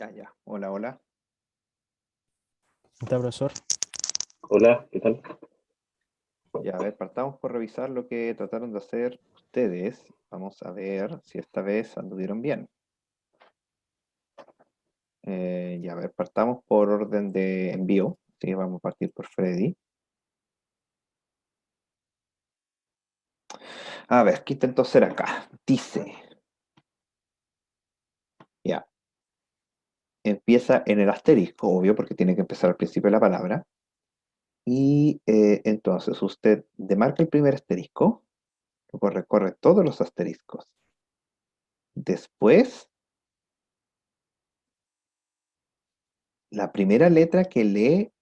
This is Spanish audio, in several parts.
Ya, ya. Hola, hola. ¿Está, profesor? Hola, ¿qué tal? Ya, a ver, partamos por revisar lo que trataron de hacer ustedes. Vamos a ver si esta vez anduvieron bien. Ya, a ver, partamos por orden de envío. Sí, vamos a partir por Freddy. A ver, ¿qué intentó hacer acá? Dice, ya, empieza en el asterisco, obvio, porque tiene que empezar al principio de la palabra. Y entonces usted demarca el primer asterisco, luego recorre todos los asteriscos. Después, la primera letra que lee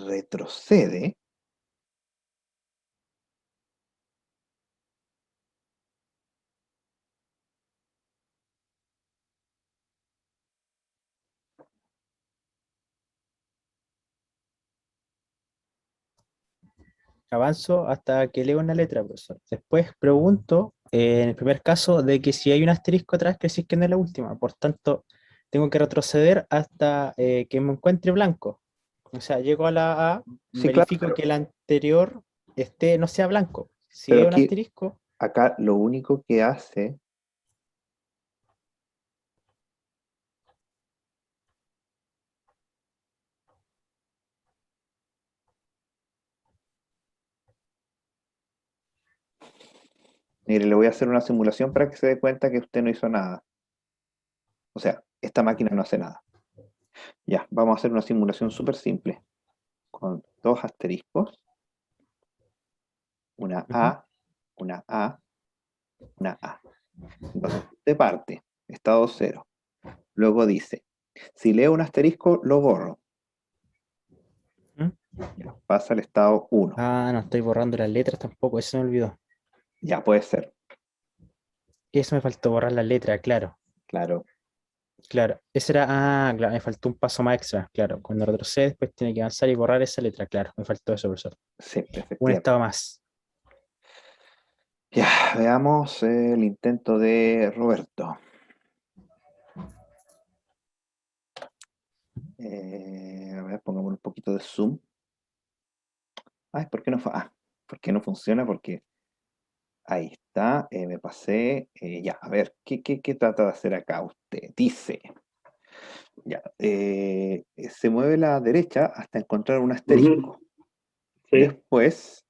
retrocede. Avanzo hasta que leo una letra, profesor. Después pregunto, en el primer caso, de que si hay un asterisco atrás, que sí que no es la última. Por tanto, tengo que retroceder hasta que me encuentre blanco. O sea, llego a la A, Sí, claro, verifico que el anterior no sea blanco. Si pero hay un aquí, asterisco, acá lo único que hace, mire, le voy a hacer una simulación para que se dé cuenta que usted no hizo nada. O sea, esta máquina no hace nada. Ya, vamos a hacer una simulación súper simple, con dos asteriscos, una ujú, A, una A, una A. Entonces, usted parte, estado cero. Luego dice, si leo un asterisco, lo borro. ujú. Ya, pasa al estado uno. Ah, no estoy borrando las letras tampoco, eso me olvidó. Ya puede ser, Eso me faltó borrar las letras, claro. claro. Claro, ese era, claro, me faltó un paso más extra, claro. Cuando retrocede, después tiene que avanzar y borrar esa letra, claro, me faltó eso, profesor. Sí, Un efectivamente. estado más. Ya, veamos el intento de Roberto. A ver, pongamos un poquito de zoom. Ay, ¿por qué no, ¿por qué no funciona? Porque ahí está, me pasé. Ya, a ver, ¿qué trata de hacer acá usted? Dice, ya, se mueve a la derecha hasta encontrar un Ujú, asterisco. sí, Después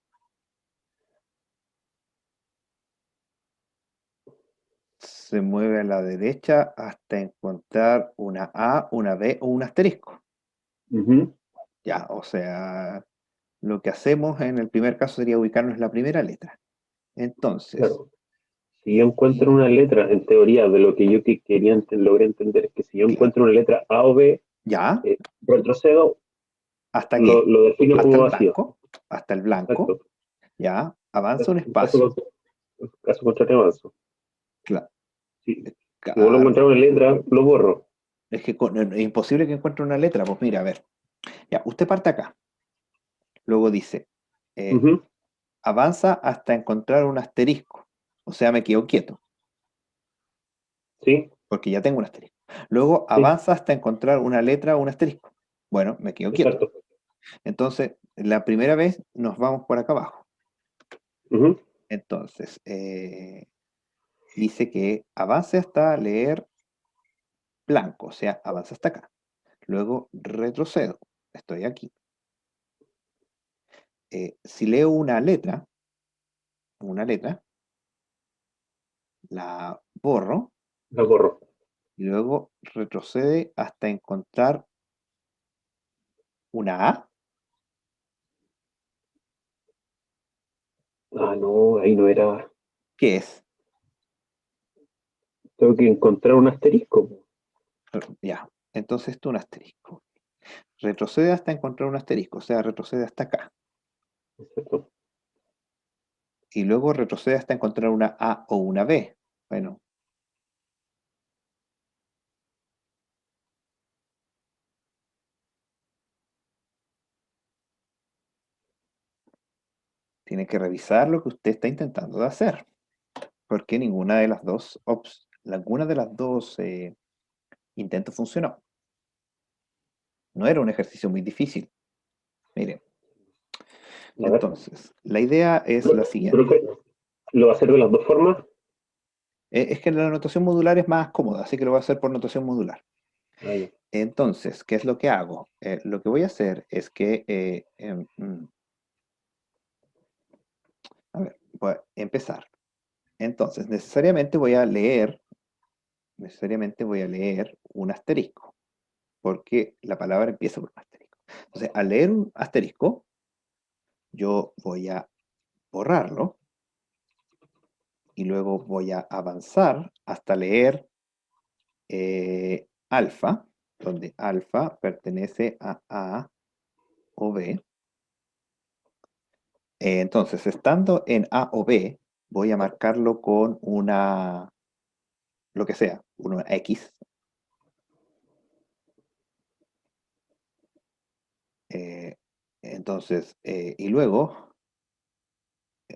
se mueve a la derecha hasta encontrar una A, una B o un asterisco. ujú, Ya, o sea, lo que hacemos en el primer caso sería ubicarnos en la primera letra. Entonces, claro. Si yo encuentro y una letra, en teoría, de lo que yo quería lograr entender es que si yo claro, encuentro una letra A o B, ya, retrocedo, ¿hasta qué? lo defino Hasta como el vacío. blanco, hasta el blanco, Exacto. ya, avanza un En espacio. caso contrario, avanzo. Claro, Si vuelvo a encontrar una letra, lo borro. es que es imposible que encuentre una letra. Pues mira, a ver, ya, usted parte acá, luego dice, eh, Ujú, avanza hasta encontrar un asterisco, o sea, me quedo quieto, sí, porque ya tengo un asterisco. Luego sí, avanza hasta encontrar una letra o un asterisco. Bueno, me quedo quieto. exacto. Entonces, la primera vez nos vamos por acá abajo. Ujú, Entonces, dice que avance hasta leer blanco, o sea, avanza hasta acá. Luego retrocedo, estoy aquí. Si leo una letra, la borro lo borro. y luego retrocede hasta encontrar una A. Ah, no, ahí no era. ¿Qué es? Tengo que encontrar un asterisco. Ya, entonces esto es un asterisco. Retrocede hasta encontrar un asterisco, o sea, retrocede hasta acá. Exacto. Y luego retrocede hasta encontrar una A o una B. Bueno, tiene que revisar lo que usted está intentando de hacer, porque ninguna de las dos Intento funcionó. No era un ejercicio muy difícil. Miren, A ver, entonces, la idea es la siguiente. profe, ¿lo va a hacer de las dos formas? Es que la notación modular es más cómoda, así que lo voy a hacer por notación modular. Ah, ya. Entonces, ¿qué es lo que hago? Lo que voy a hacer es que, a ver, voy a empezar. Entonces, necesariamente voy a leer un asterisco, porque la palabra empieza por un asterisco. Entonces, al leer un asterisco, yo voy a borrarlo y luego voy a avanzar hasta leer alfa, donde alfa pertenece a A o B. Entonces, estando en A o B, voy a marcarlo con lo que sea, una X. eh, entonces, y luego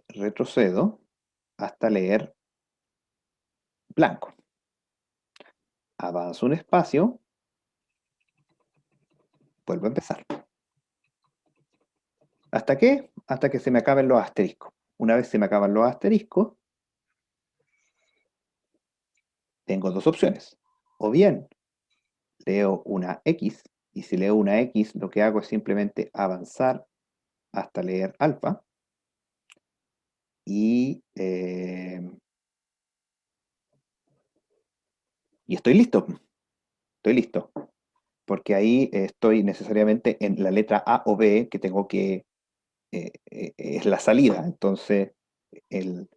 retrocedo hasta leer blanco. Avanzo un espacio, vuelvo a empezar. ¿Hasta qué? Hasta que se me acaben los asteriscos. Una vez se me acaban los asteriscos, tengo dos opciones. O bien leo una X, y si leo una X, lo que hago es simplemente avanzar hasta leer alfa, y estoy listo. Estoy listo. Porque ahí estoy necesariamente en la letra A o B que tengo que es la salida. Entonces, el,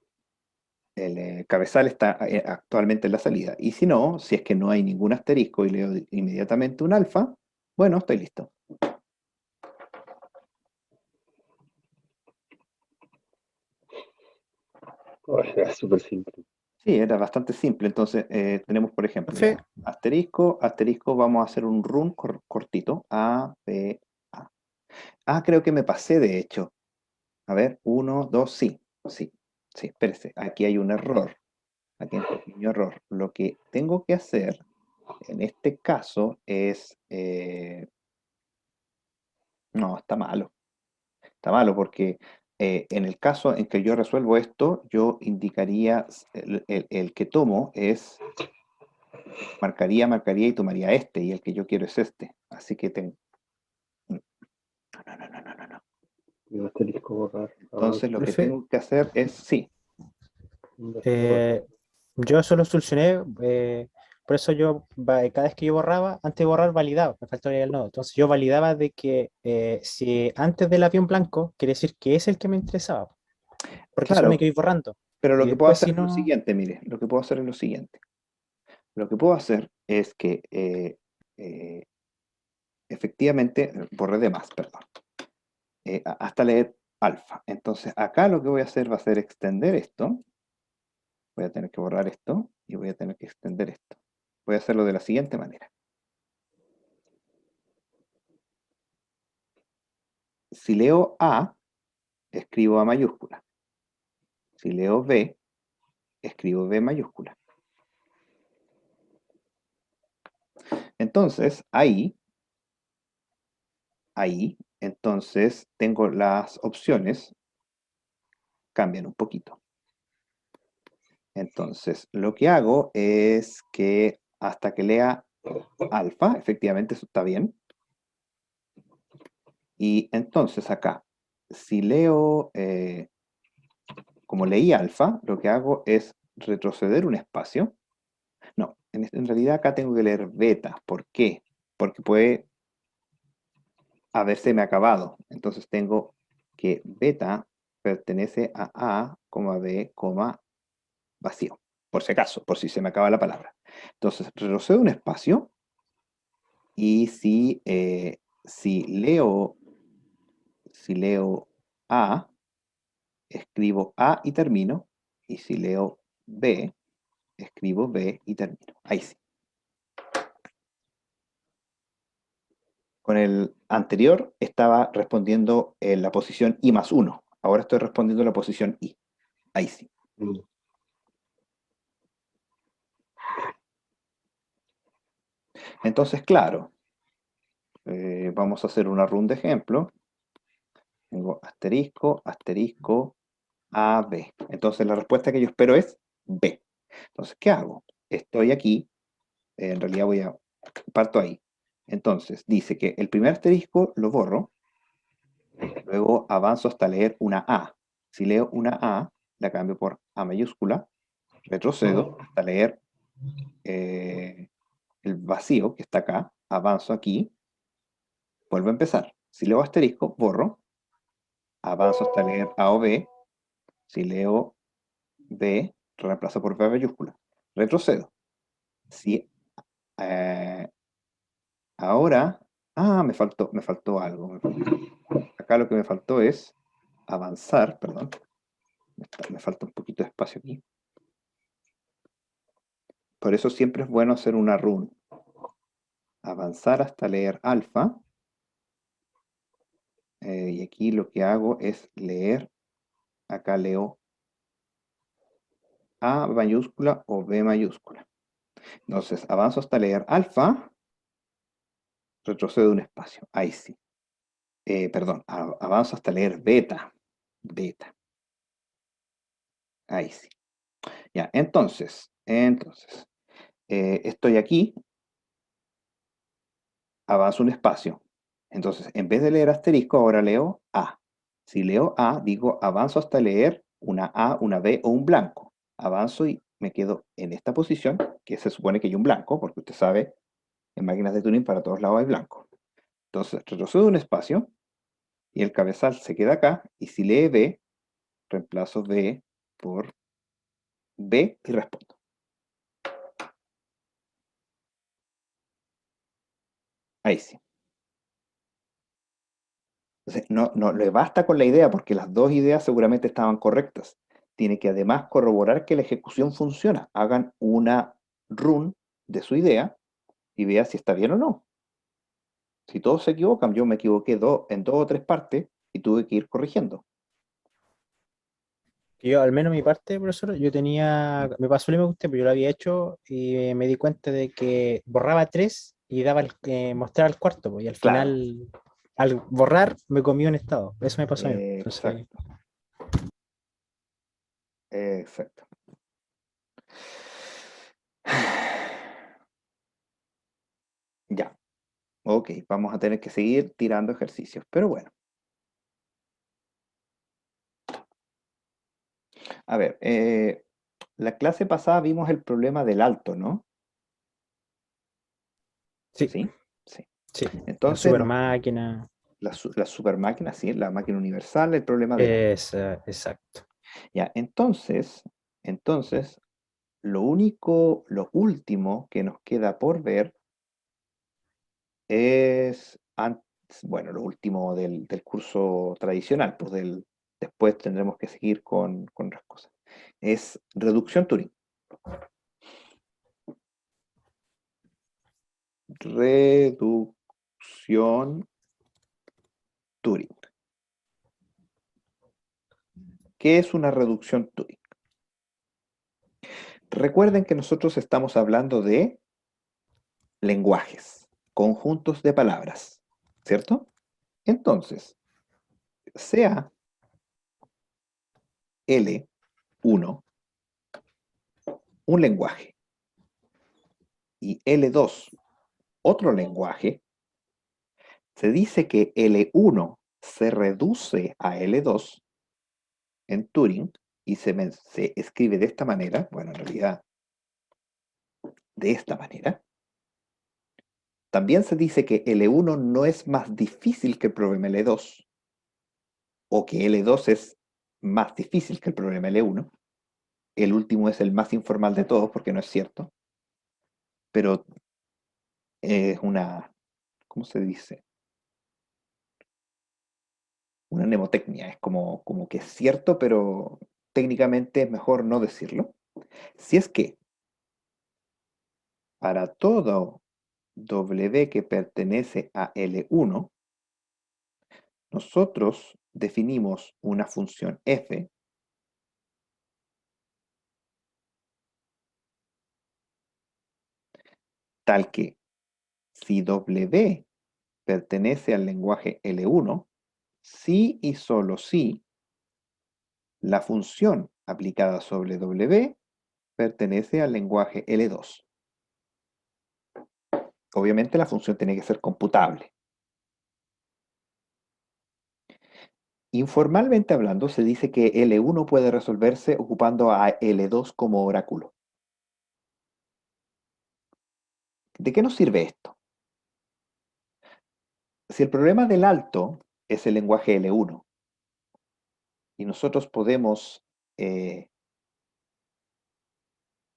el cabezal está actualmente en la salida. Y si no, si es que no hay ningún asterisco y leo inmediatamente un alfa, bueno, estoy listo. Oh, era súper simple. Sí, era bastante simple. Entonces, tenemos, por ejemplo, Profe, ya, asterisco, asterisco, vamos a hacer un run cortito. A, B, A. Ah, creo que me pasé, de hecho. A ver, uno, dos, sí, sí, sí, espérese. Aquí hay un error. Aquí hay un pequeño error. Lo que tengo que hacer en este caso es... no, está malo. Está malo porque en el caso en que yo resuelvo esto, yo indicaría, el que tomo es, marcaría, marcaría y tomaría este, y el que yo quiero es este. Así que tengo... No, no, no, no, no, no, no. Y un asterisco borrar, Entonces lo avance, que profe, tengo que hacer es, sí, borrar. yo eso lo solucioné, por eso cada vez que yo borraba, antes de borrar validaba, me faltaba el nodo. Entonces yo validaba de que si antes del avión blanco, quiere decir que es el que me interesaba, porque eso me claro, quedo borrando. pero lo Y que puedo después hacer si es lo no, siguiente, mire, lo que puedo hacer es lo siguiente. Lo que puedo hacer es que eh, efectivamente borré de más, perdón, hasta leer alfa. Entonces acá lo que voy a hacer va a ser extender esto. Voy a tener que borrar esto y voy a tener que extender esto. Voy a hacerlo de la siguiente manera. Si leo A, escribo A mayúscula. Si leo B, escribo B mayúscula. Entonces, entonces tengo las opciones, cambian un poquito. Entonces, lo que hago es que hasta que lea alfa, efectivamente eso está bien. Y entonces acá, si leo, como leí alfa, lo que hago es retroceder un espacio. No, en realidad acá tengo que leer beta. ¿Por qué? Porque puede haberse me acabado. Entonces tengo que beta pertenece a A, B, vacío. Por si acaso, por si se me acaba la palabra. Entonces, retrocedo un espacio y si leo A, escribo A y termino. Y si leo B, escribo B y termino. Ahí sí. Con el anterior estaba respondiendo en la posición I más 1. Ahora estoy respondiendo en la posición I. Ahí sí. Entonces, claro, vamos a hacer una run de ejemplo. Tengo asterisco, asterisco, A, B. Entonces la respuesta que yo espero es B. Entonces, ¿qué hago? Estoy aquí, en realidad parto ahí. Entonces, dice que el primer asterisco lo borro, luego avanzo hasta leer una A. Si leo una A, la cambio por A mayúscula, retrocedo hasta leer el vacío que está acá, avanzo aquí, vuelvo a empezar. Si leo asterisco, borro, avanzo hasta leer A o B. Si leo B, reemplazo por B mayúscula. Retrocedo. Si ahora, me faltó algo. Acá lo que me faltó es avanzar, perdón. Me falta un poquito de espacio aquí. Por eso siempre es bueno hacer una run. Avanzar hasta leer alfa. Y aquí lo que hago es leer. Acá leo A mayúscula o B mayúscula. Entonces, avanzo hasta leer alfa. Retrocedo un espacio. Ahí sí. Perdón, avanzo hasta leer beta. Beta. Ahí sí. Ya, entonces, estoy aquí, avanzo un espacio. Entonces, en vez de leer asterisco, ahora leo A. Si leo A, digo avanzo hasta leer una A, una B o un blanco. Avanzo y me quedo en esta posición, que se supone que hay un blanco, porque usted sabe, en máquinas de tuning para todos lados hay blanco. Entonces, retrocedo un espacio y el cabezal se queda acá. Y si lee B, reemplazo B por B y respondo. Ahí sí. Entonces, no le basta con la idea, porque las dos ideas seguramente estaban correctas. Tiene que además corroborar que la ejecución funciona. Hagan una run de su idea y vea si está bien o no. Si todos se equivocan, yo me equivoqué en dos o tres partes y tuve que ir corrigiendo. Yo, al menos mi parte, profesor, me pasó lo mismo que usted, pero yo lo había hecho y me di cuenta de que borraba tres y mostraba el cuarto, pues, y al Claro, final, al borrar, me comió un estado. Eso me pasó a mí. Entonces, exacto, exacto. Ya, ok, vamos a tener que seguir tirando ejercicios, pero bueno. A ver, la clase pasada vimos el problema del alto, ¿no? sí, Sí, sí. sí, la Entonces, super máquina la super máquina, sí, la máquina universal, el problema del alto. es exacto. Ya, entonces, lo último que nos queda por ver es, bueno, lo último del curso tradicional, pues después tendremos que seguir con otras cosas. Es reducción Turing. Reducción Turing. ¿Qué es una reducción Turing? Recuerden que nosotros estamos hablando de lenguajes, conjuntos de palabras, ¿cierto? Entonces, sea L1 un lenguaje y L2 otro lenguaje, se dice que L1 se reduce a L2 en Turing y se escribe de esta manera, bueno, en realidad de esta manera. También se dice que L1 no es más difícil que el problema L2 o que L2 es más difícil que el problema L1. El último es el más informal de todos porque no es cierto, pero es una, ¿cómo se dice? Una mnemotecnia, es como que es cierto, pero técnicamente es mejor no decirlo. Si es que para todo W que pertenece a L1, nosotros definimos una función f tal que si W pertenece al lenguaje L1, si y solo si la función aplicada sobre W pertenece al lenguaje L2. Obviamente la función tiene que ser computable. Informalmente hablando, se dice que L1 puede resolverse ocupando a L2 como oráculo. ¿De qué nos sirve esto? Si el problema del alto es el lenguaje L1 y nosotros podemos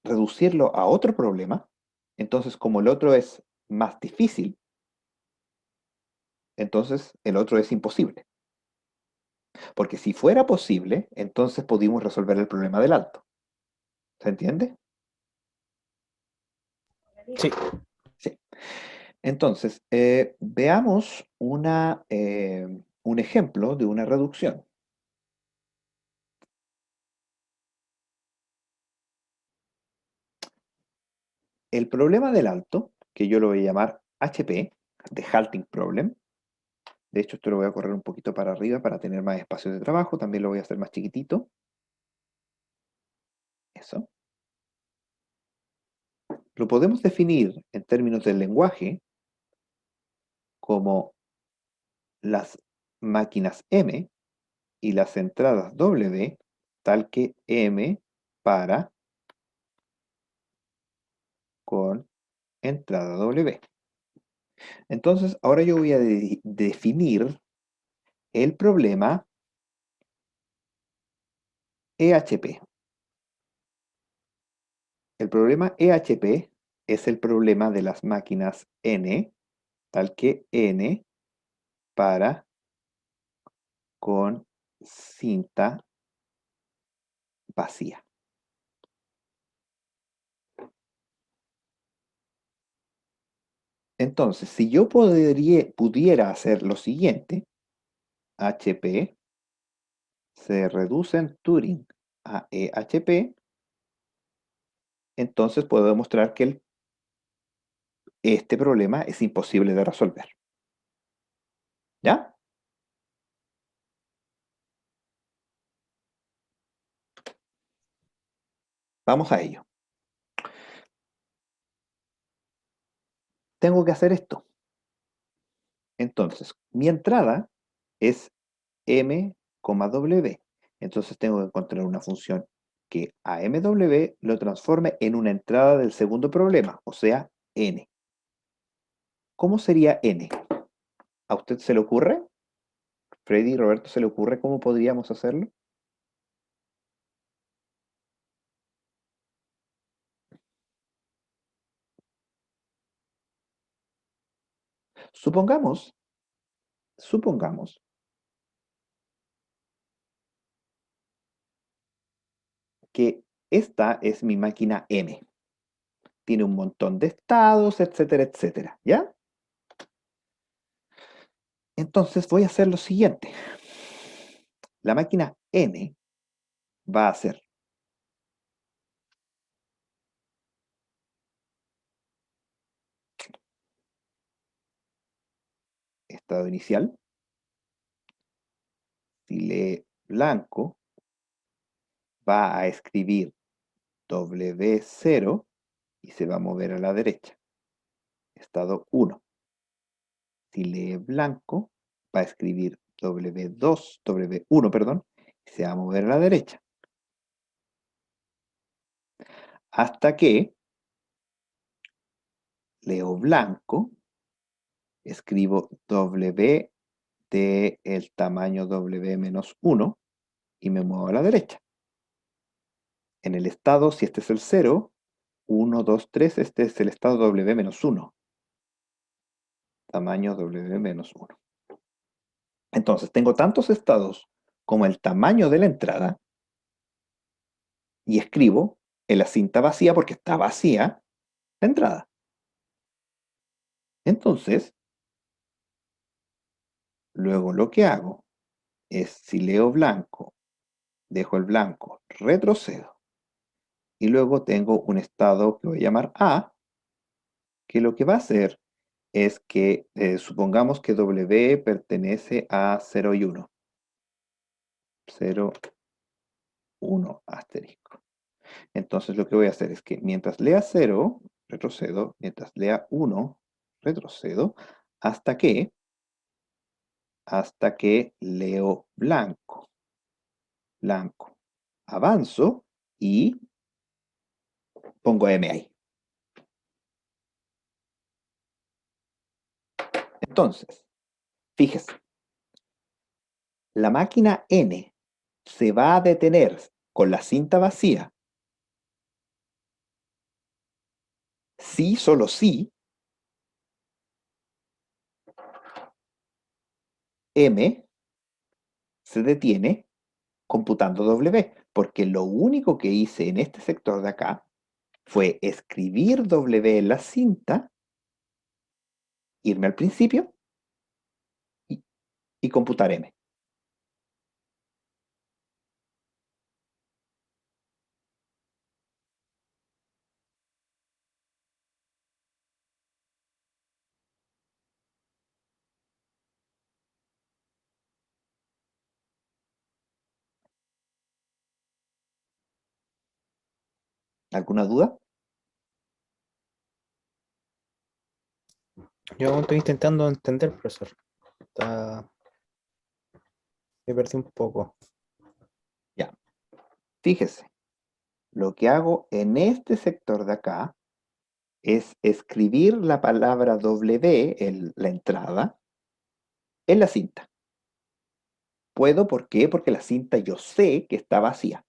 reducirlo a otro problema, entonces como el otro es más difícil, entonces el otro es imposible. Porque si fuera posible, entonces pudimos resolver el problema del alto. ¿Se entiende? Sí. Sí. Entonces, veamos un ejemplo de una reducción. El problema del alto, que yo lo voy a llamar HP, de Halting Problem. De hecho, esto lo voy a correr un poquito para arriba para tener más espacio de trabajo. También lo voy a hacer más chiquitito. Eso. Lo podemos definir en términos del lenguaje como las máquinas M y las entradas W, tal que M para con entrada W. Entonces, ahora yo voy a definir el problema EHP. El problema EHP es el problema de las máquinas N, tal que N para con cinta vacía. Entonces, si yo pudiera hacer lo siguiente, HP se reduce en Turing a EHP, entonces puedo demostrar que este problema es imposible de resolver. ¿Ya? Vamos a ello. Tengo que hacer esto. Entonces, mi entrada es M, W. Entonces tengo que encontrar una función que a MW lo transforme en una entrada del segundo problema, o sea, N. ¿Cómo sería N? ¿A usted se le ocurre? ¿Freddy y Roberto se le ocurre cómo podríamos hacerlo? Supongamos que esta es mi máquina M. Tiene un montón de estados, etcétera, etcétera. ¿Ya? Entonces voy a hacer lo siguiente. La máquina N va a ser estado inicial. Si lee blanco, va a escribir W0 y se va a mover a la derecha. Estado 1. Si lee blanco, va a escribir W2, W1, perdón, y se va a mover a la derecha. Hasta que leo blanco, escribo W de el tamaño W-1 y me muevo a la derecha. En el estado, si este es el 0, 1, 2, 3, este es el estado W-1. Tamaño W-1. Entonces, tengo tantos estados como el tamaño de la entrada y escribo en la cinta vacía porque está vacía la entrada. Entonces, luego lo que hago es, si leo blanco, dejo el blanco, retrocedo y luego tengo un estado que voy a llamar A, que lo que va a hacer es que supongamos que W pertenece a 0 y 1. 0, 1, asterisco. Entonces lo que voy a hacer es que mientras lea 0, retrocedo, mientras lea 1, retrocedo, hasta que leo blanco. Blanco. Avanzo y pongo M ahí. Entonces, fíjese, la máquina N se va a detener con la cinta vacía si, solo si, M se detiene computando W, porque lo único que hice en este sector de acá fue escribir W en la cinta, irme al principio y, y computar M. ¿Alguna duda? Yo aún estoy intentando entender, profesor. Está... Me perdí un poco. Ya. Fíjese, lo que hago en este sector de acá es escribir la palabra W, la entrada, en la cinta. Puedo, ¿por qué? Porque la cinta yo sé que está vacía.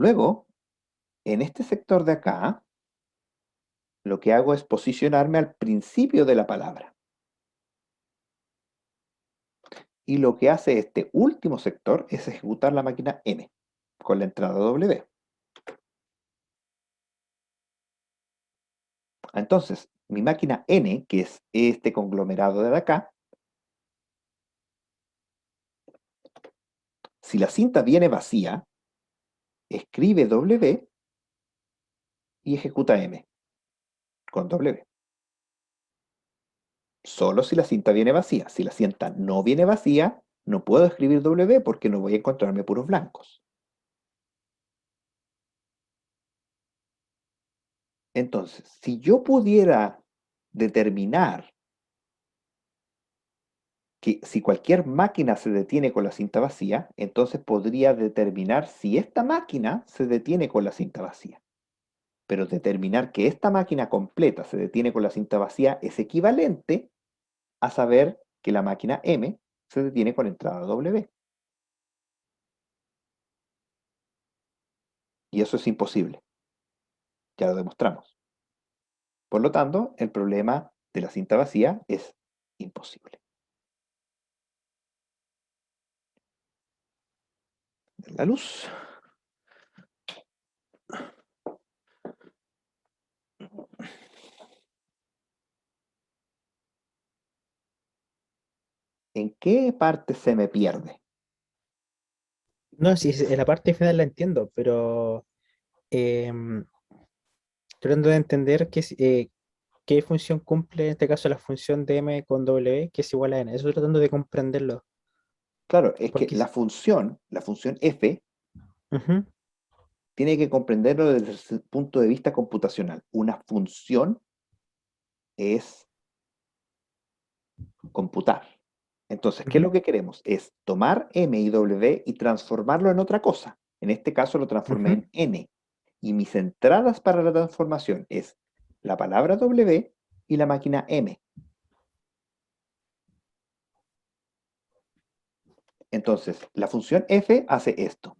Luego, en este sector de acá, lo que hago es posicionarme al principio de la palabra. Y lo que hace este último sector es ejecutar la máquina M con la entrada W. Entonces, mi máquina N, que es este conglomerado de acá, si la cinta viene vacía, escribe W y ejecuta M con W. Solo si la cinta viene vacía. Si la cinta no viene vacía, no puedo escribir W porque no voy a encontrarme puros blancos. Entonces, si yo pudiera determinar que si cualquier máquina se detiene con la cinta vacía, entonces podría determinar si esta máquina se detiene con la cinta vacía. Pero determinar que esta máquina completa se detiene con la cinta vacía es equivalente a saber que la máquina M se detiene con entrada W. Y eso es imposible. Ya lo demostramos. Por lo tanto, el problema de la cinta vacía es imposible. La luz. ¿En qué parte se me pierde? No, sí, en la parte final la entiendo, pero em, tratando de entender qué función cumple en este caso la función de M con W, que es igual a N. Eso tratando de comprenderlo. Claro, es que Porque, la función f, ujú, tiene que comprenderlo desde el punto de vista computacional. Una función es computar. Entonces, ¿qué es lo ujú, que queremos? Es tomar m y w y transformarlo en otra cosa. En este caso lo transformé ujú. en n. Y mis entradas para la transformación es la palabra w y la máquina m. Entonces, la función f hace esto.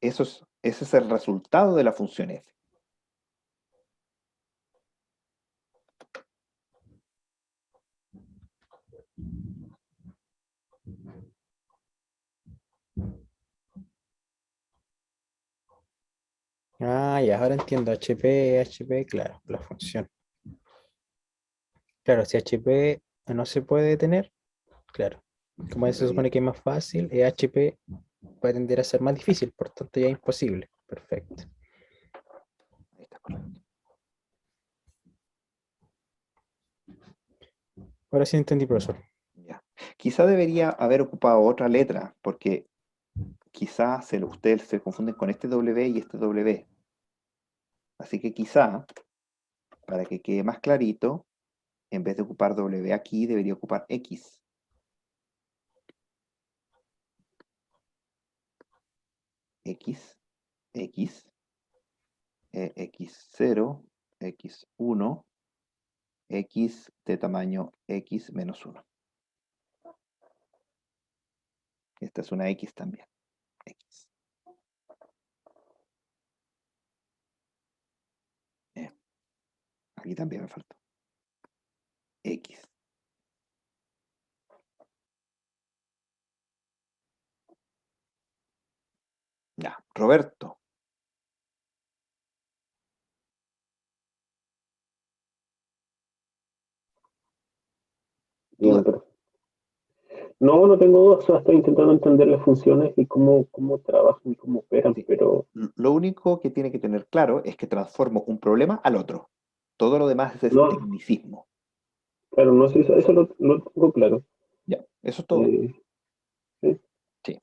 Ese es el resultado de la función f. Ah, ya, ahora entiendo. HP, claro, la función. Claro, si HP no se puede detener, claro. Como En se realidad, supone que es más fácil, HP puede tender a ser más difícil, por tanto ya es imposible. Perfecto. ahí está correcto. Ahora sí entendí, profesor. Ya. Quizá debería haber ocupado otra letra, porque quizá ustedes se confunden con este W y este W. Así que quizá, para que quede más clarito, en vez de ocupar W aquí, debería ocupar X. X, X, X0, X1, X de tamaño X menos 1. Esta es una X también. X. Eh, Aquí también me faltó. X. Ya, Roberto. Bien, Duda. pero no, no tengo dudas, solo estoy intentando entender las funciones y cómo trabajan y cómo operan, Sí. pero Lo único que tiene que tener claro es que transformo un problema al otro. Todo lo demás es no, tecnicismo. claro, no sé, eso lo tengo claro. Ya, eso es todo. Eh, sí, Sí.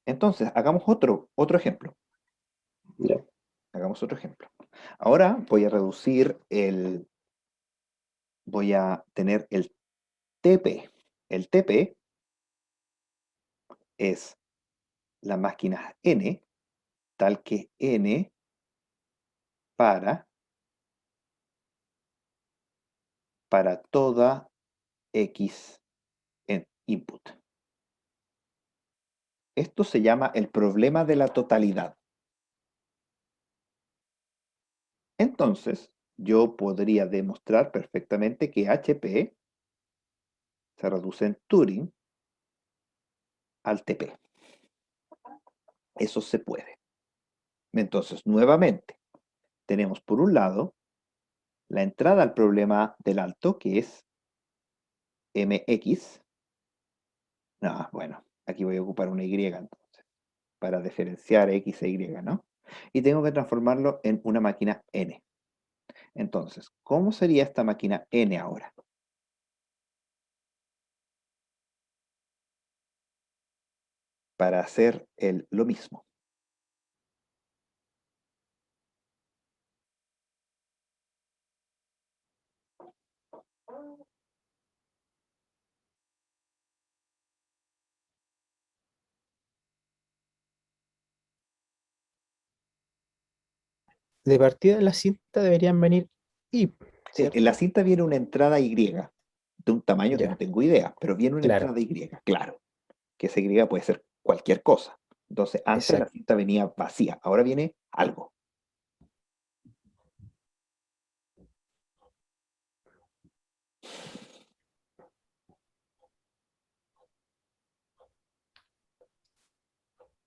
Entonces, hagamos otro ejemplo. ya, Hagamos otro ejemplo. Ahora voy a tener el TP. El TP es la máquina n, tal que n para toda x en input. Esto se llama el problema de la totalidad. Entonces, yo podría demostrar perfectamente que HP se reduce en Turing al TP. Eso se puede. Entonces, nuevamente, tenemos por un lado la entrada al problema del alto, que es MX. No, bueno, aquí voy a ocupar una Y entonces, para diferenciar X e Y, ¿no? Y tengo que transformarlo en una máquina N. Entonces, ¿cómo sería esta máquina N ahora? Para hacer lo mismo. De partida de la cinta deberían venir y, En la ¿cierto? cinta viene una entrada Y, de un tamaño que no Ya, tengo idea, pero viene una claro, entrada Y, claro, que esa Y puede ser cualquier cosa. Entonces, antes la exacto. cinta venía vacía, ahora viene algo.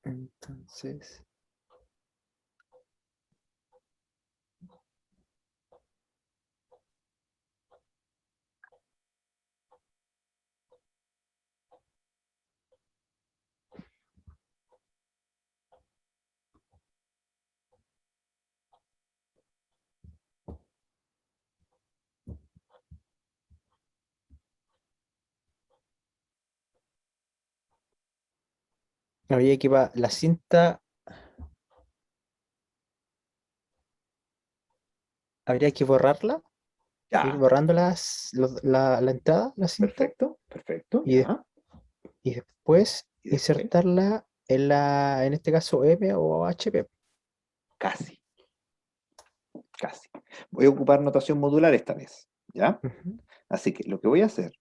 Entonces, habría que la cinta, habría que borrarla, ir Ya, borrando la entrada, la cinta, perfecto, perfecto, y, ya. y después Y después, insertarla en este caso M o HP. casi, casi. Voy a ocupar notación modular esta vez, ¿ya? Ujú. Así que lo que voy a hacer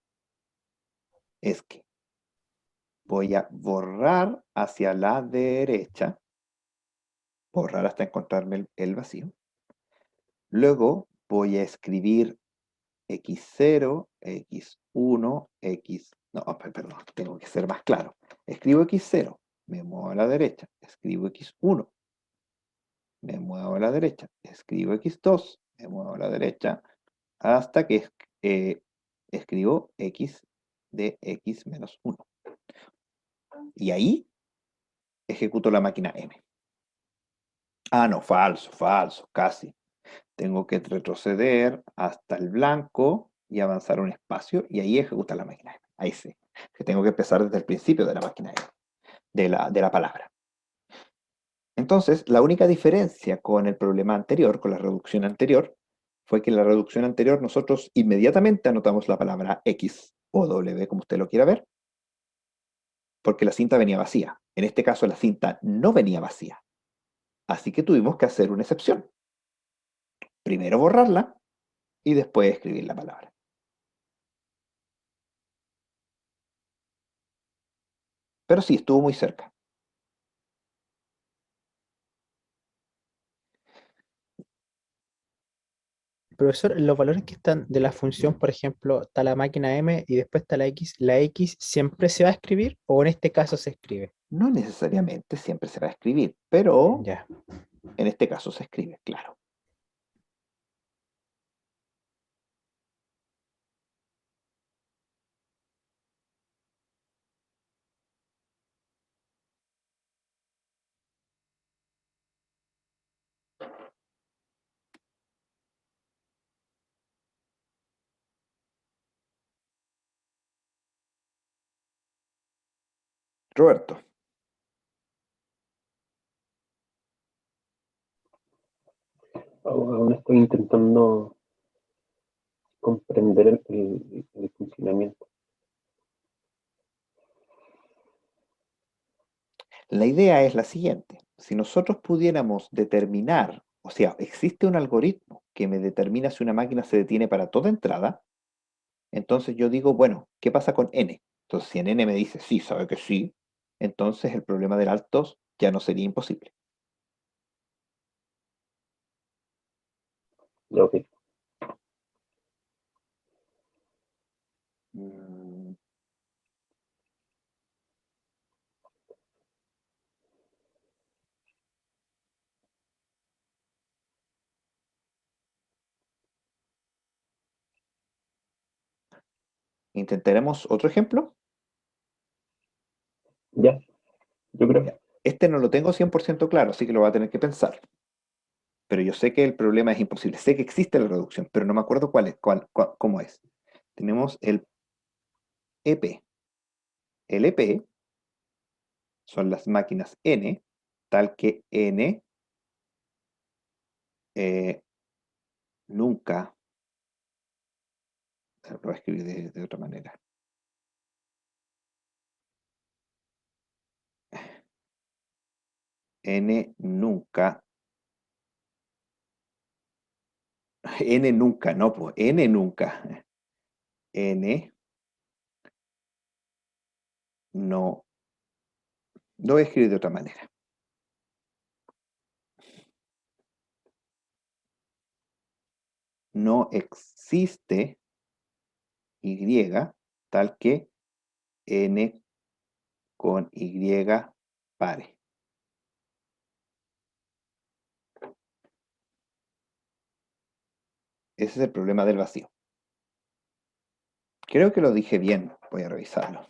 es que voy a borrar hacia la derecha, borrar hasta encontrarme el vacío. Luego voy a escribir X0, X1, X... No, perdón, tengo que ser más claro. Escribo X0, me muevo a la derecha. Escribo X1, me muevo a la derecha. Escribo X2, me muevo a la derecha. Hasta que escribo X de X menos 1. Y ahí ejecuto la máquina M. Ah, no, falso, falso, casi. Tengo que retroceder hasta el blanco y avanzar un espacio y ahí ejecutar la máquina M. Ahí sí. Que tengo que empezar desde el principio de la máquina M, de la palabra. Entonces, la única diferencia con el problema anterior, con la reducción anterior, fue que en la reducción anterior nosotros inmediatamente anotamos la palabra X o W, como usted lo quiera ver, porque la cinta venía vacía. En este caso, la cinta no venía vacía. Así que tuvimos que hacer una excepción. Primero borrarla y después escribir la palabra. Pero sí, estuvo muy cerca. Profesor, los valores que están de la función, por ejemplo, está la máquina M y después está la X siempre se va a escribir o en este caso se escribe. No necesariamente siempre se va a escribir, pero Ya. en este caso se escribe, claro. Roberto, Aún estoy intentando comprender el funcionamiento. la idea es la siguiente. Si nosotros pudiéramos determinar, o sea, existe un algoritmo que me determina si una máquina se detiene para toda entrada, entonces yo digo, bueno, ¿qué pasa con n? Entonces, si en n me dice sí, sabe que sí, entonces el problema del altos ya no sería imposible. Ok. Mm, ¿Intentaremos otro ejemplo? Ya, yo creo. Ya. Este no lo tengo 100% claro, así que lo voy a tener que pensar. Pero yo sé que el problema es imposible. Sé que existe la reducción, pero no me acuerdo cómo es. Tenemos el EP. El EP son las máquinas N, tal que N eh, nunca, lo voy a escribir de otra manera. N nunca, N nunca, no, pues N nunca. N no, lo voy a escribir de otra manera. No existe Y tal que N con Y pare. Ese es el problema del vacío. Creo que lo dije bien. Voy a revisarlo.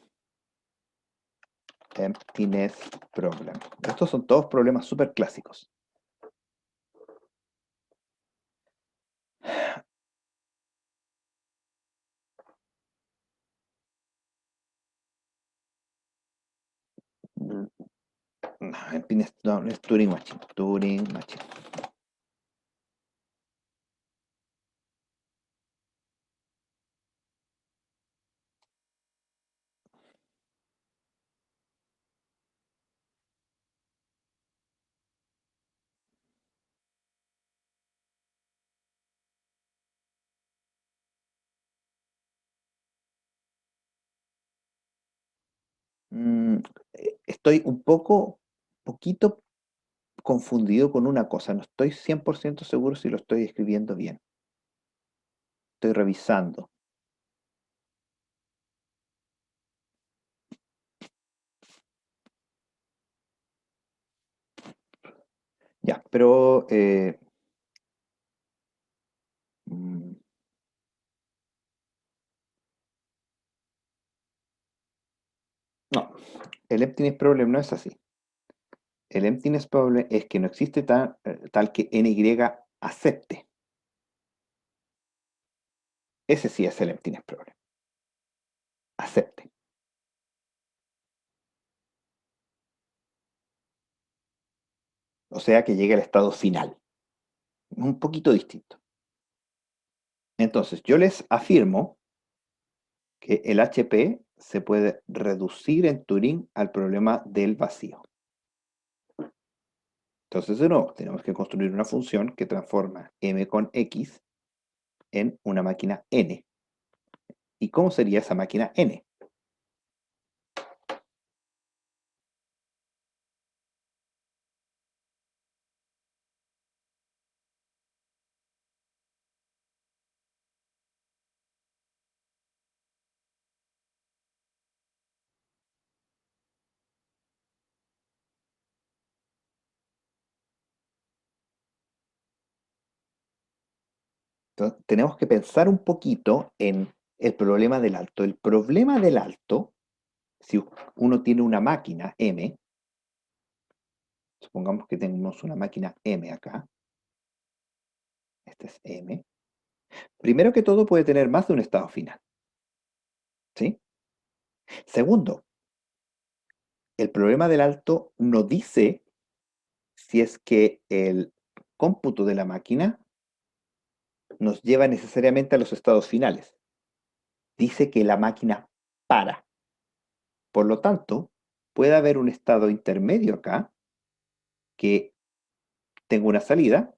Emptiness problem. Estos son todos problemas súper clásicos. No, emptiness, no es Turing Machine. Turing Machine. Mm, Estoy un poquito confundido con una cosa. No estoy 100% seguro si lo estoy escribiendo bien. Estoy revisando. Ya, pero mm, no, el emptiness problem no es así. El emptiness problem es que no existe tal que NY acepte. Ese sí es el emptiness problem. Acepte. O sea que llegue al estado final. Un poquito distinto. Entonces, yo les afirmo que el HP se puede reducir en Turing al problema del vacío. Entonces, de nuevo, tenemos que construir una función que transforma m con x en una máquina n. ¿Y cómo sería esa máquina n? Entonces, tenemos que pensar un poquito en el problema del alto. El problema del alto, si uno tiene una máquina m, supongamos que tenemos una máquina m acá, este es m, primero que todo puede tener más de un estado final, ¿sí? Segundo, el problema del alto no dice si es que el cómputo de la máquina nos lleva necesariamente a los estados finales. Dice que la máquina para. Por lo tanto, puede haber un estado intermedio acá que tenga una salida.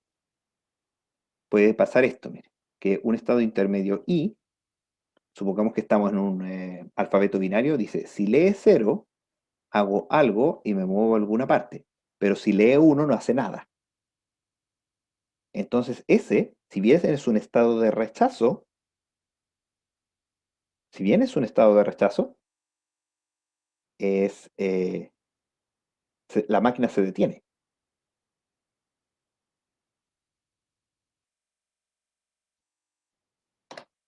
Puede pasar esto, mire, que un estado intermedio I, supongamos que estamos en un alfabeto binario, dice, si lee 0, hago algo y me muevo a alguna parte, pero si lee 1 no hace nada. Entonces ese, si bien es un estado de rechazo, es, la máquina se detiene.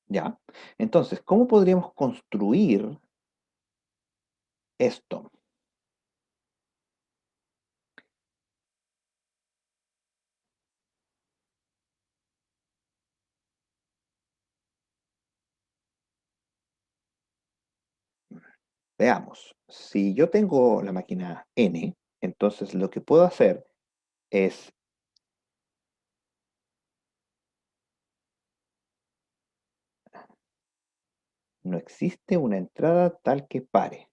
¿Ya? Entonces, ¿cómo podríamos construir esto? Veamos, si yo tengo la máquina n, entonces lo que puedo hacer es no existe una entrada tal que pare.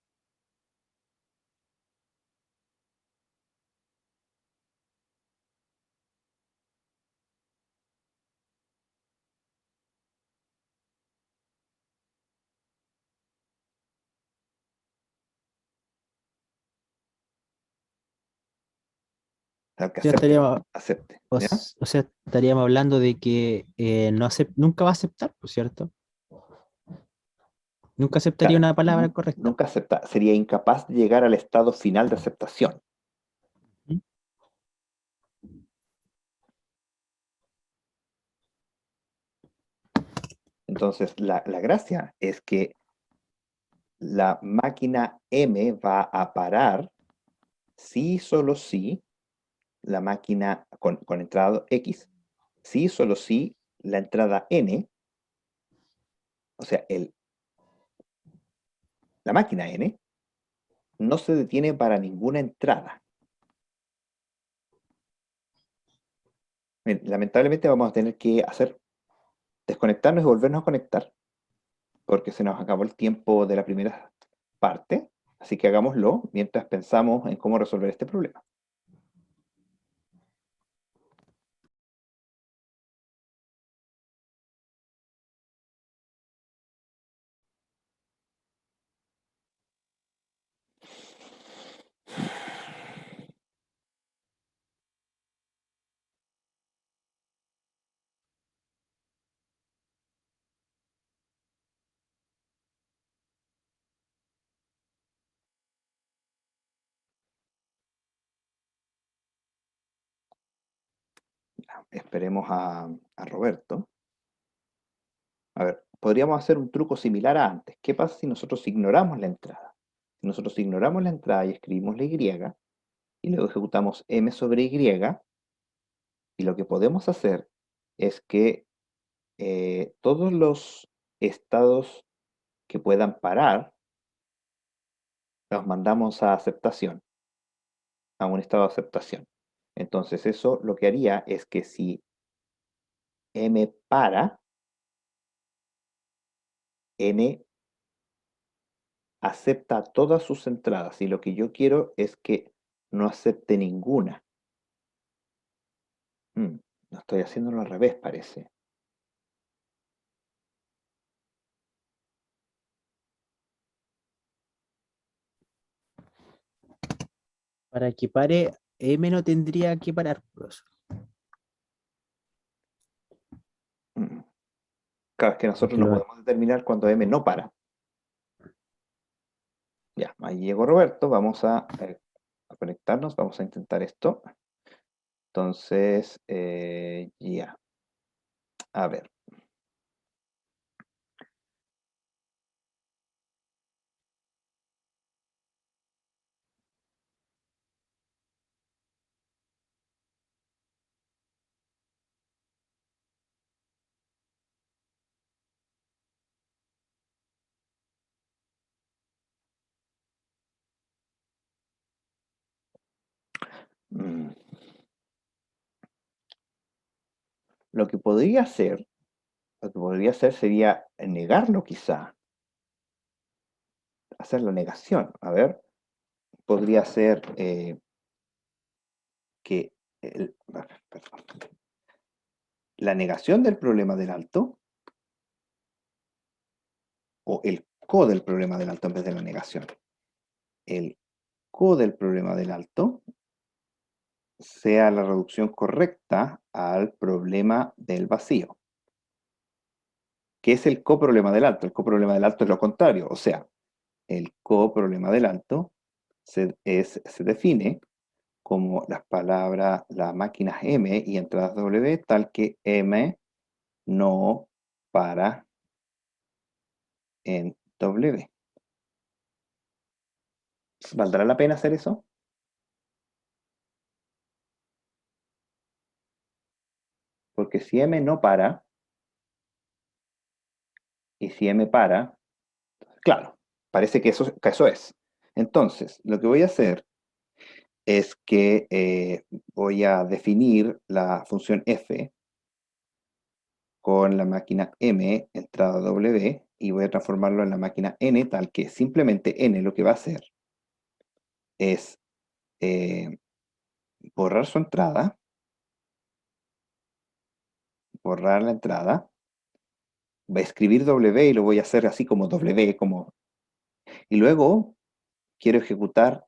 Tal que Ya acepte, estaríamos, acepte. o, ¿Ya? o sea, estaríamos hablando de que no nunca va a aceptar, ¿por cierto? Nunca aceptaría Claro, una palabra correcta. nunca acepta, sería incapaz de llegar al estado final de aceptación. ¿Mm? Entonces, la gracia es que la máquina M va a parar si solo si la máquina con entrada X, si solo si la entrada N, o sea, la máquina N, no se detiene para ninguna entrada. Lamentablemente vamos a tener que desconectarnos y volvernos a conectar, porque se nos acabó el tiempo de la primera parte, así que hagámoslo mientras pensamos en cómo resolver este problema. Esperemos a Roberto. A ver, podríamos hacer un truco similar a antes. ¿Qué pasa si nosotros ignoramos la entrada? Si nosotros ignoramos la entrada y escribimos la Y, y luego ejecutamos M sobre Y, y lo que podemos hacer es que todos los estados que puedan parar, los mandamos a aceptación, a un estado de aceptación. Entonces eso lo que haría es que si M para, N acepta todas sus entradas y lo que yo quiero es que no acepte ninguna. No estoy haciéndolo al revés, parece. Para que pare, M no tendría que parar, profesor. Claro, es que nosotros Porque no podemos determinar cuando M no para. Ya, ahí llegó Roberto, vamos a conectarnos, vamos a intentar esto. Entonces, ya, a ver. Mm, Lo que podría hacer, sería negarlo quizá, hacer la negación. A ver, podría ser que perdón, la negación del problema del alto o el co del problema del alto en vez de la negación. El co del problema del alto sea la reducción correcta al problema del vacío. ¿Qué es el coproblema del alto? El coproblema del alto es lo contrario, o sea, el coproblema del alto se define como las palabras, las máquinas M y entradas W, tal que M no para en W. ¿Valdrá la pena hacer eso? Porque si M no para, y si M para, claro, parece que eso es. Entonces, lo que voy a hacer es que voy a definir la función f con la máquina m, entrada w, y voy a transformarlo en la máquina n, tal que simplemente n lo que va a hacer es borrar su entrada, borrar la entrada, va a escribir w y lo voy a hacer así como w, y luego quiero ejecutar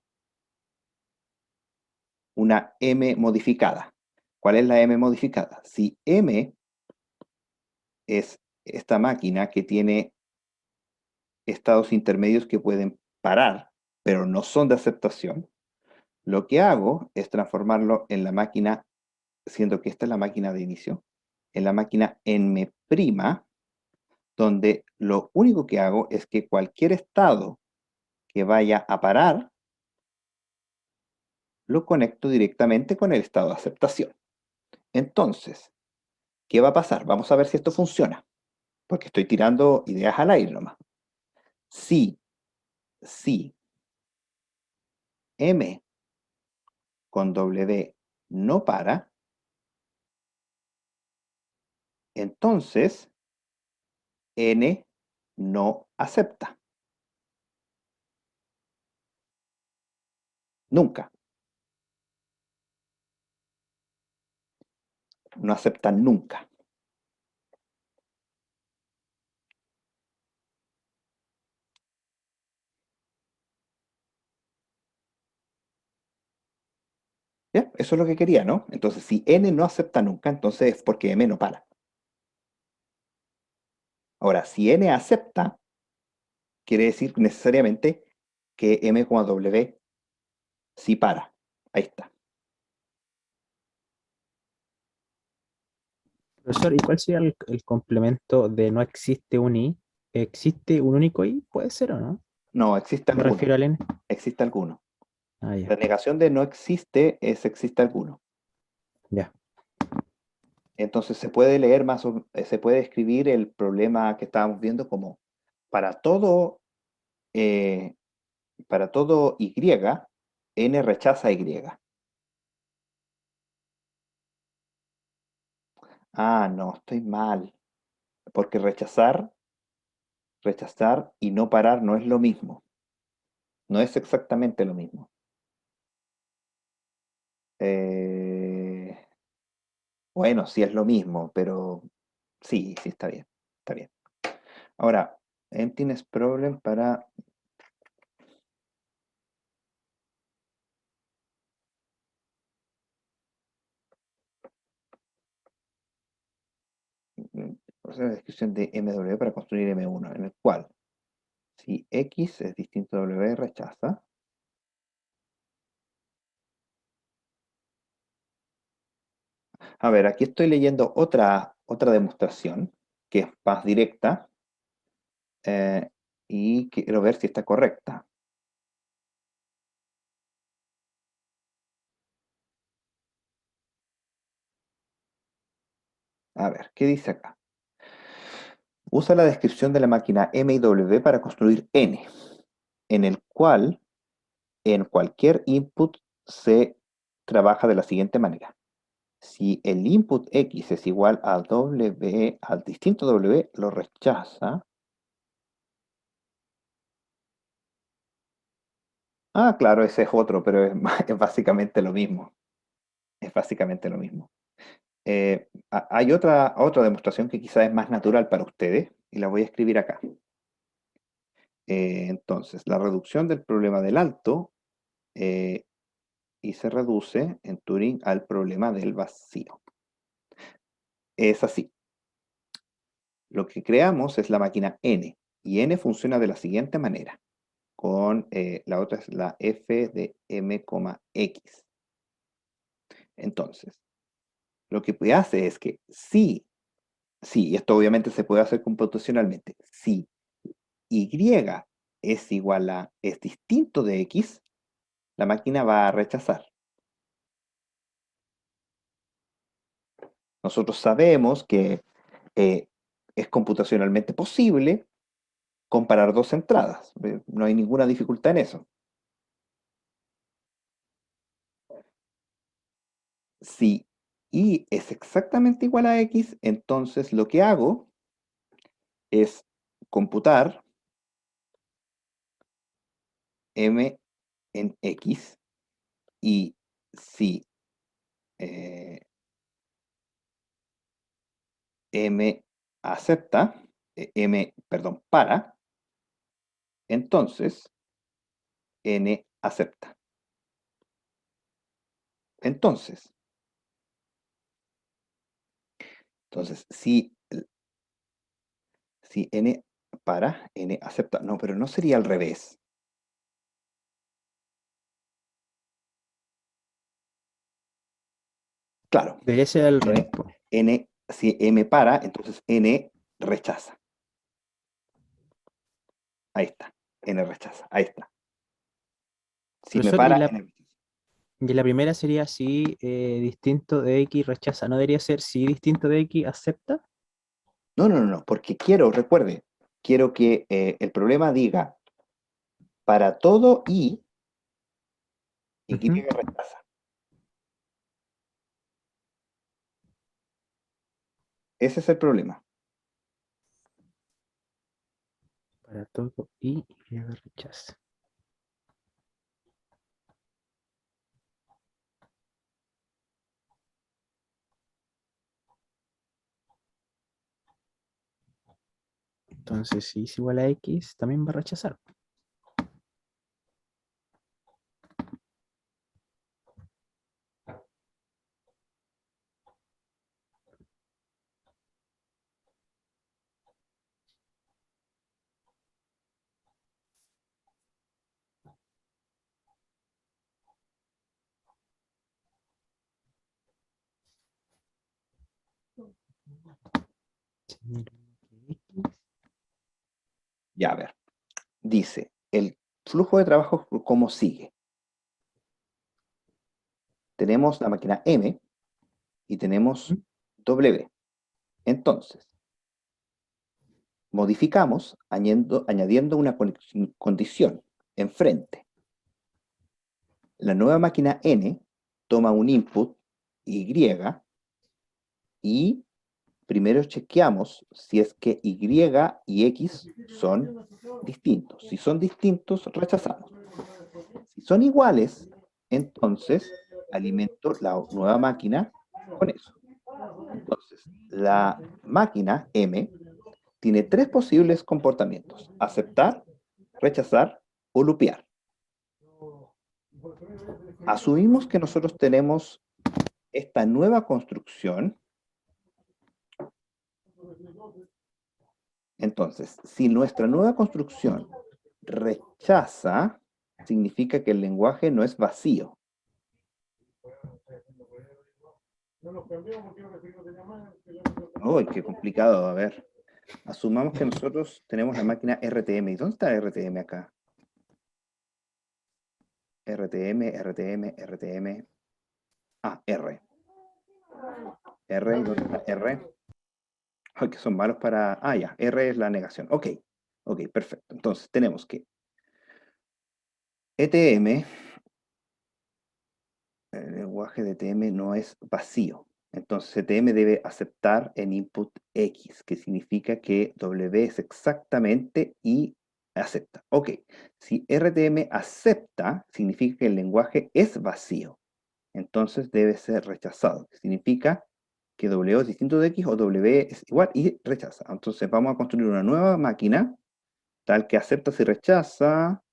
una m modificada. ¿Cuál es la m modificada? Si m es esta máquina que tiene estados intermedios que pueden parar, pero no son de aceptación, lo que hago es transformarlo en la máquina, siendo que esta es la máquina de inicio, en la máquina n', donde lo único que hago es que cualquier estado que vaya a parar, lo conecto directamente con el estado de aceptación. Entonces, ¿qué va a pasar? Vamos a ver si esto funciona, porque estoy tirando ideas al aire nomás. Si M con W no para, entonces N no acepta. Nunca. No acepta nunca. ¿Ya? Eso es lo que quería, ¿no? Entonces, si N no acepta nunca, entonces es porque M no para. Ahora, si N acepta, quiere decir necesariamente que M, W sí para. Ahí está. Profesor, ¿y cuál sería el complemento de no existe un I? ¿Existe un único I? ¿Puede ser o no? No, existe Me alguno. refiero al N. Existe alguno. Ah, ya. La negación de no existe es existe alguno. Ya. Entonces se puede leer se puede escribir el problema que estábamos viendo como para todo, eh, para todo Y, n rechaza Y. Ah, no, estoy mal, porque rechazar y no parar no es lo mismo, no es exactamente lo mismo. Eh, bueno, sí es lo mismo, pero sí, sí está bien, está bien. Ahora, emptiness problem para... Hacer la descripción de MW para construir M1, en el cual si X es distinto a W, rechaza. A ver, aquí estoy leyendo otra demostración que es más directa eh, y quiero ver si está correcta. A ver, ¿qué dice acá? Usa la descripción de la máquina M y W para construir N, en el cual en cualquier input se trabaja de la siguiente manera. Si el input X es igual a W, al distinto W, lo rechaza. Ah, claro, ese es otro, pero es básicamente lo mismo. Es básicamente lo mismo. Hay otra demostración que quizás es más natural para ustedes y la voy a escribir acá. Entonces, la reducción del problema del alto eh, y se reduce en Turing al problema del vacío. Es así. Lo que creamos es la máquina N y N funciona de la siguiente manera. Con la otra es la f de m, x. Entonces, lo que hace es que sí, esto obviamente se puede hacer computacionalmente, si y es igual a, es distinto de x, la máquina va a rechazar. Nosotros sabemos que eh, es computacionalmente posible comparar dos entradas, no hay ninguna dificultad en eso. Si y es exactamente igual a x, entonces lo que hago es computar m en x y si eh, m acepta, perdón, para, entonces n acepta. Entonces, entonces si n para, n acepta. No, pero no sería al revés. Claro, Debería ser al revés, n, po. si m para, entonces n rechaza. Ahí está, n rechaza. Ahí está. Si me Profesor, para, n rechaza. y la primera sería si distinto de X rechaza. ¿No debería ser si distinto de X acepta? No, no, no, no, porque recuerde, quiero que el problema diga para todo y Ujú. rechaza. Ese es el problema. Para todo Y rechaza. Entonces, si es igual a X, también va a rechazar. Ya, a ver. Dice, el flujo de trabajo como sigue. Tenemos la máquina M y tenemos W. Entonces, modificamos añadiendo una condición enfrente. La nueva máquina n toma un input y y primero chequeamos si es que y y x son distintos. Si son distintos, rechazamos. Si son iguales, entonces alimento la nueva máquina con eso. Entonces, la máquina M tiene tres posibles comportamientos: aceptar, rechazar o lupear. Asumimos que nosotros tenemos esta nueva construcción. Entonces, si nuestra nueva construcción rechaza, significa que el lenguaje no es vacío. Uy, qué complicado. A ver, asumamos que nosotros tenemos la máquina RTM. ¿Y dónde está RTM acá? RTM. Ah, R. R, ¿y dónde está R? Ay, que son malos para... Ah, ya, R es la negación. Ok, perfecto. Entonces tenemos que ETM, el lenguaje de ETM no es vacío. Entonces ETM debe aceptar en input X, que significa que W es exactamente y acepta. Ok, si RTM acepta, significa que el lenguaje es vacío. Entonces debe ser rechazado, que significa que W es distinto de X o W es igual y rechaza. Entonces vamos a construir una nueva máquina tal que acepta si rechaza.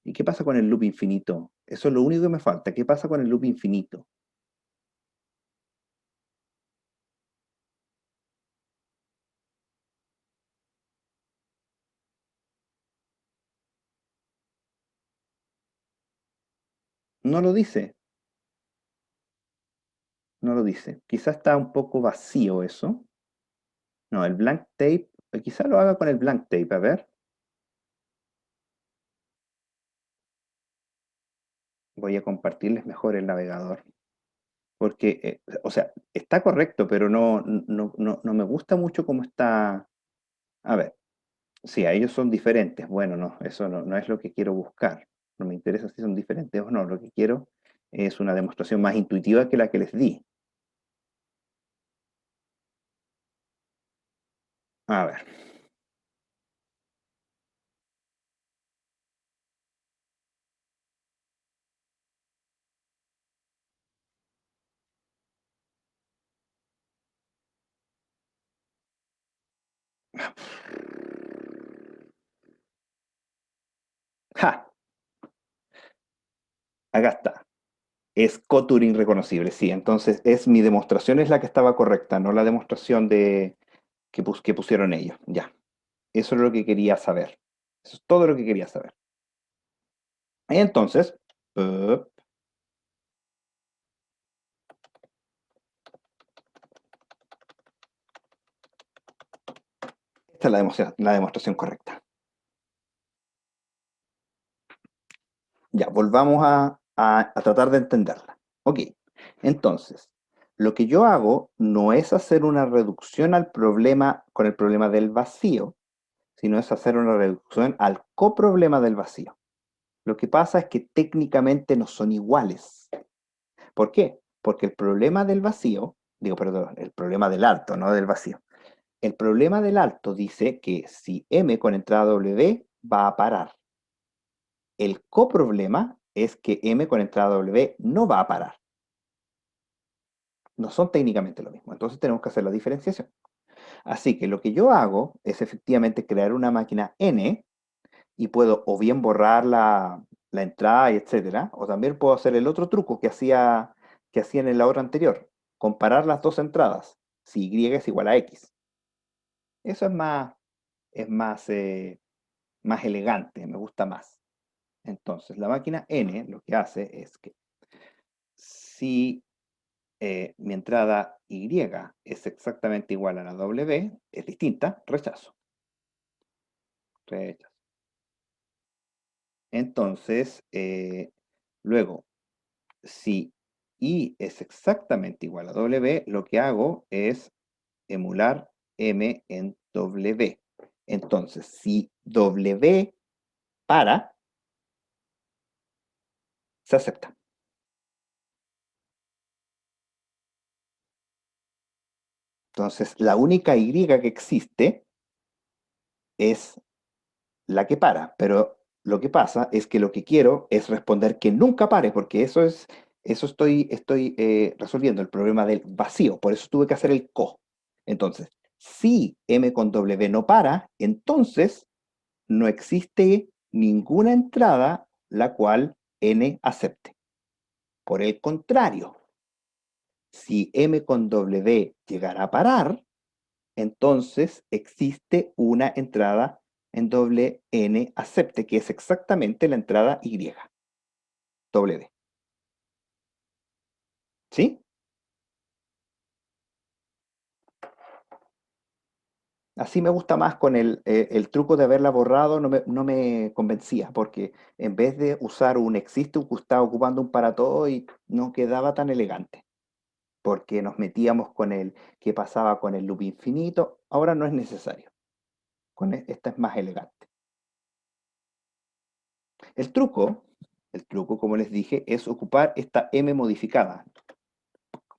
¿Y qué pasa con el loop infinito? Eso es lo único que me falta. ¿Qué pasa con el loop infinito? No lo dice. No lo dice. Quizás está un poco vacío eso. No, el blank tape, quizás lo haga con el blank tape, a ver. Voy a compartirles mejor el navegador. Porque, o sea, está correcto, pero no me gusta mucho cómo está. A ver, sí, a ellos son diferentes. Bueno, no, eso no es lo que quiero buscar. No me interesa si son diferentes o no. Lo que quiero es una demostración más intuitiva que la que les di. A ver. ¡Ja! Acá está. Es co-Turing reconocible, sí. Entonces, mi demostración es la que estaba correcta, no la demostración que pusieron ellos. Ya. Eso es lo que quería saber. Eso es todo lo que quería saber. Entonces, esta es la demostración correcta. Ya, volvamos a tratar de entenderla. Ok, entonces, lo que yo hago no es hacer una reducción al problema con el problema del vacío, sino es hacer una reducción al coproblema del vacío. Lo que pasa es que técnicamente no son iguales. ¿Por qué? Porque el problema del vacío, perdón, el problema del alto, no del vacío. El problema del alto dice que si M con entrada W va a parar. El coproblema es que M con entrada W no va a parar. No son técnicamente lo mismo. Entonces tenemos que hacer la diferenciación. Así que lo que yo hago es efectivamente crear una máquina N y puedo o bien borrar la entrada y etcétera, o también puedo hacer el otro truco que hacía en la hora anterior, comparar las dos entradas, si Y es igual a X. Eso es más elegante, me gusta más. Entonces, la máquina N lo que hace es que si mi entrada Y es exactamente igual a la W, es distinta, rechazo. Rechazo. Entonces, luego, si I es exactamente igual a W, lo que hago es emular M en W. Entonces, si W para, se acepta. Entonces, la única Y que existe es la que para, pero lo que pasa es que lo que quiero es responder que nunca pare, porque eso estoy resolviendo el problema del vacío, por eso tuve que hacer el co. Entonces, si M con W no para, entonces no existe ninguna entrada la cual N acepte. Por el contrario, si M con W llegara a parar, entonces existe una entrada en doble N acepte, que es exactamente la entrada Y, W. ¿Sí? Así me gusta más con el truco de haberla borrado, no me convencía, porque en vez de usar un existe, estaba ocupando un para todo y no quedaba tan elegante, porque nos metíamos con el que pasaba con el loop infinito, ahora no es necesario, esta es más elegante. El truco, el truco, como les dije, es ocupar esta M modificada,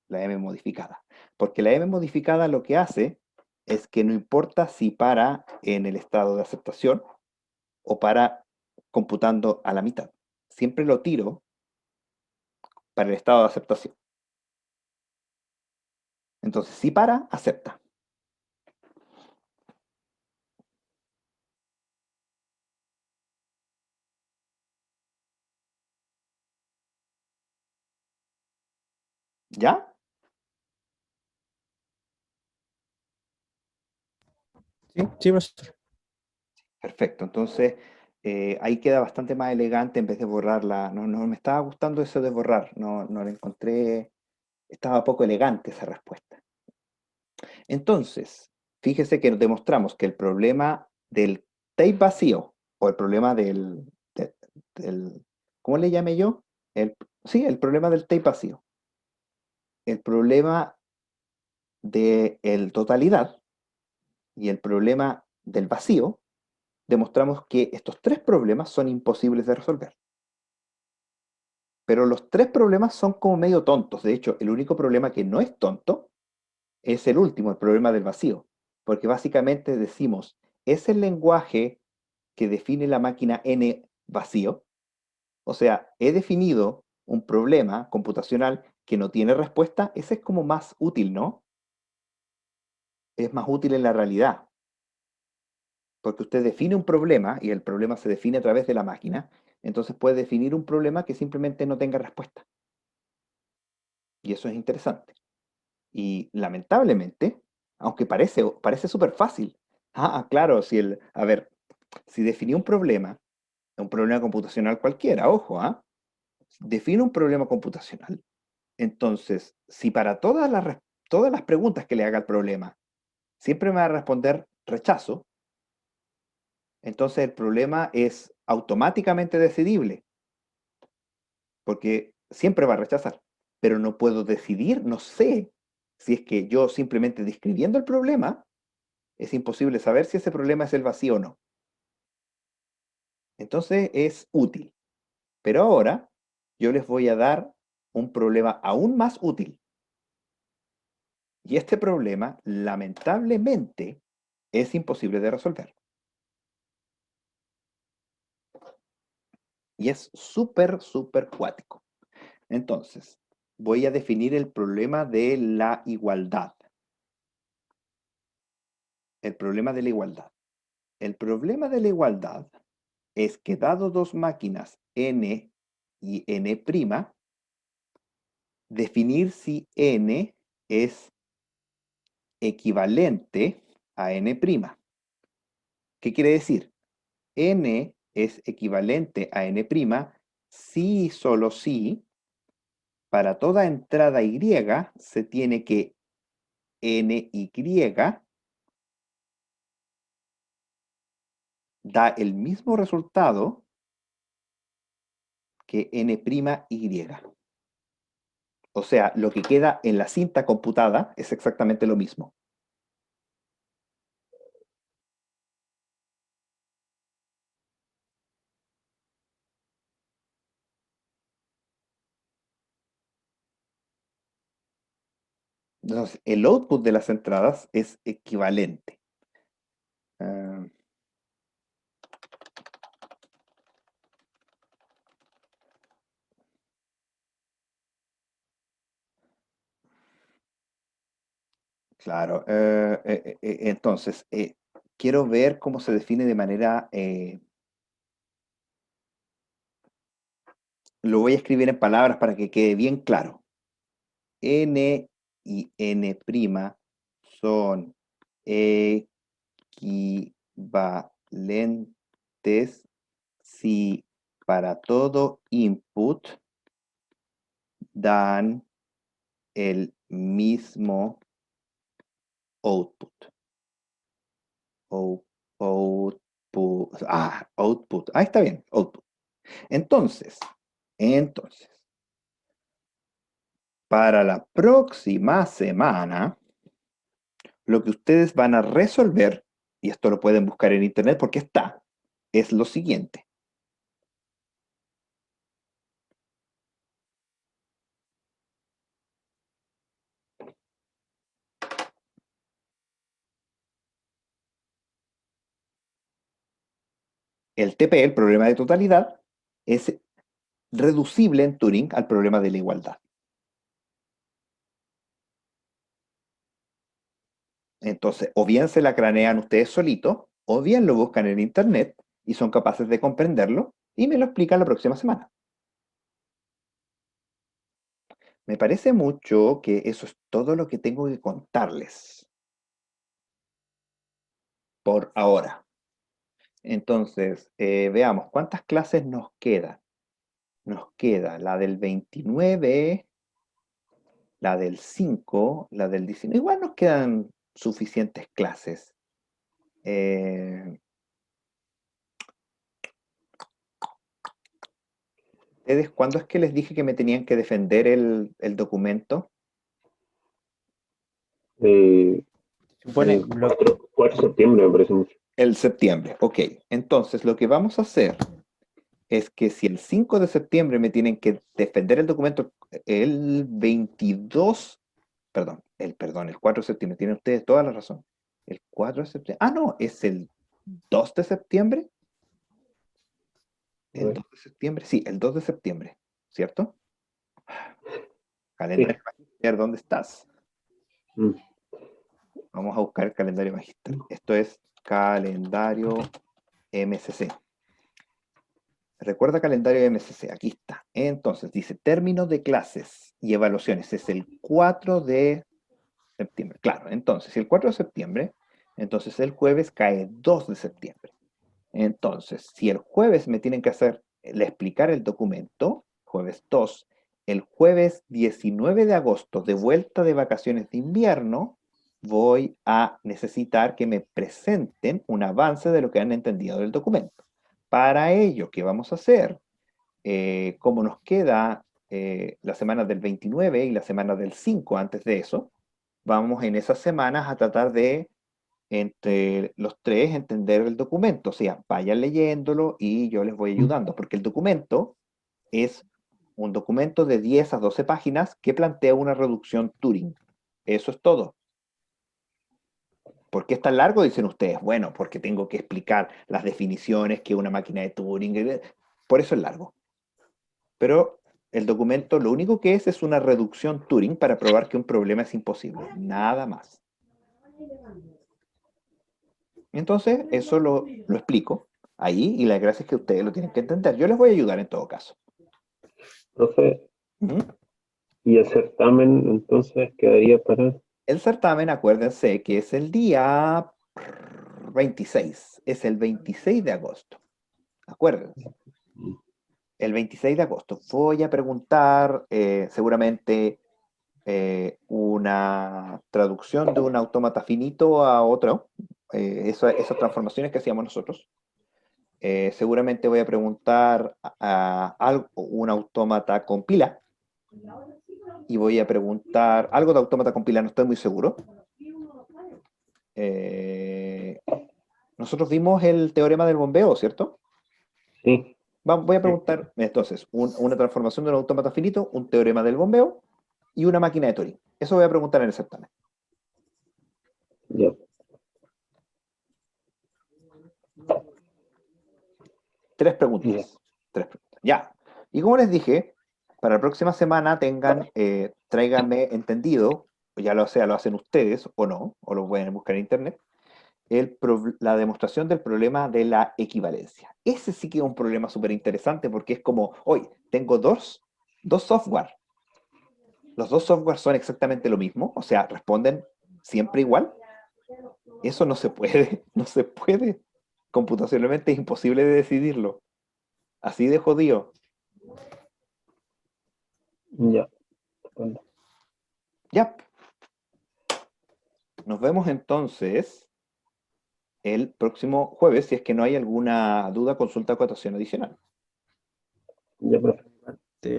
la M modificada, porque la M modificada lo que hace es que no importa si para en el estado de aceptación o para computando a la mitad, siempre lo tiro para el estado de aceptación. Entonces, si para, acepta. ¿Ya? Sí, sí, profesor. Perfecto. Entonces, ahí queda bastante más elegante en vez de borrarla. No, no me estaba gustando eso de borrar. No, no la encontré. Estaba poco elegante esa respuesta. Entonces, fíjese que nos demostramos que el problema del tape vacío, o el problema del ¿cómo le llamé yo? Sí, el problema del tape vacío. El problema de el totalidad y el problema del vacío, demostramos que estos tres problemas son imposibles de resolver. Pero los tres problemas son como medio tontos. De hecho, el único problema que no es tonto es el último, el problema del vacío. Porque básicamente decimos, ¿es el lenguaje que define la máquina N vacío? O sea, he definido un problema computacional que no tiene respuesta. Ese es como más útil, ¿no? Es más útil en la realidad. Porque usted define un problema y el problema se define a través de la máquina. Entonces puede definir un problema que simplemente no tenga respuesta. Y eso es interesante. Y lamentablemente, aunque parece súper fácil. Claro, a ver, si definí un problema computacional cualquiera, ojo, defino un problema computacional. Entonces, si para todas las preguntas que le haga al problema, siempre me va a responder rechazo, entonces el problema es automáticamente decidible, porque siempre va a rechazar. Pero no puedo decidir, no sé si es que yo simplemente describiendo el problema, es imposible saber si ese problema es el vacío o no. Entonces es útil. Pero ahora yo les voy a dar un problema aún más útil. Y este problema, lamentablemente, es imposible de resolver. Y es súper, súper cuático. Entonces, voy a definir el problema de la igualdad. El problema de la igualdad. El problema de la igualdad es que dado dos máquinas n y n', definir si n es equivalente a n'. ¿Qué quiere decir? N es equivalente a n' si y solo si para toda entrada Y se tiene que ny da el mismo resultado que n'y. O sea, lo que queda en la cinta computada es exactamente lo mismo. Entonces, el output de las entradas es equivalente. Ah, claro. Entonces, quiero ver cómo se define de manera... lo voy a escribir en palabras para que quede bien claro. N y N' son equivalentes si para todo input dan el mismo output. Output. Output. Ahí está bien, output. Entonces, para la próxima semana, lo que ustedes van a resolver, y esto lo pueden buscar en internet porque está, es lo siguiente. El TP, el problema de totalidad, es reducible en Turing al problema de la igualdad. Entonces, o bien se la cranean ustedes solitos, o bien lo buscan en internet y son capaces de comprenderlo y me lo explican la próxima semana. Me parece mucho que eso es todo lo que tengo que contarles por ahora. Entonces, veamos, ¿cuántas clases nos quedan? Nos queda la del 29, la del 5, la del 19. Igual nos quedan suficientes clases. ¿Ustedes cuándo es que les dije que me tenían que defender el documento? Supone, El 4 de septiembre me parece mucho. El septiembre, ok. Entonces, lo que vamos a hacer es que si el 5 de septiembre me tienen que defender el documento, el 22, el 4 de septiembre, tienen ustedes toda la razón. El 4 de septiembre, no, es el 2 de septiembre. ¿El 2 de septiembre? Sí, el 2 de septiembre, ¿cierto? Sí. Calendario Magister, ¿dónde estás? Mm. Vamos a buscar el calendario Magister. Esto es calendario MCC. Recuerda calendario MCC, aquí está. Entonces, dice términos de clases y evaluaciones. Es el 4 de septiembre. Claro, entonces, si el 4 de septiembre, entonces el jueves cae 2 de septiembre. Entonces, si el jueves me tienen que explicar el documento, jueves 2, el jueves 19 de agosto, de vuelta de vacaciones de invierno, voy a necesitar que me presenten un avance de lo que han entendido del documento. Para ello, ¿qué vamos a hacer? Como nos queda la semana del 29 y la semana del 5 antes de eso, vamos en esas semanas a tratar de entre los tres entender el documento. O sea, vayan leyéndolo y yo les voy ayudando, porque el documento es un documento de 10 a 12 páginas que plantea una reducción Turing. Eso es todo. ¿Por qué es tan largo? Dicen ustedes. Bueno, porque tengo que explicar las definiciones que una máquina de Turing. Por eso es largo. Pero el documento lo único que es una reducción Turing para probar que un problema es imposible. Nada más. Entonces, eso lo explico ahí y la gracia es que ustedes lo tienen que entender. Yo les voy a ayudar en todo caso. Entonces, Ujú. y el certamen entonces quedaría para... El certamen, acuérdense que es el día 26, es el 26 de agosto. Acuérdense, el 26 de agosto. Voy a preguntar seguramente una traducción de un autómata finito a otro, esas transformaciones que hacíamos nosotros. Seguramente voy a preguntar un autómata con pila y voy a preguntar algo de autómata con pila, no estoy muy seguro. Eh, Nosotros vimos el teorema del bombeo, ¿cierto? Sí. Voy a preguntar entonces una transformación de un autómata finito, un teorema del bombeo y una máquina de Turing. Eso voy a preguntar en el certamen. Ya. Tres preguntas. Tres preguntas. Ya. Y como les dije, para la próxima semana tráiganme entendido, o ya lo sea, lo hacen ustedes o no, o lo pueden buscar en internet, la demostración del problema de la equivalencia. Ese sí que es un problema súper interesante porque es como, hoy tengo dos software. Los dos software son exactamente lo mismo, o sea, responden siempre igual. Eso no se puede, no se puede. Computacionalmente es imposible de decidirlo. Así de jodido. Ya. Estupendo. Ya. Nos vemos entonces el próximo jueves. Si es que no hay alguna duda, consulta acotación adicional. Ya, profe.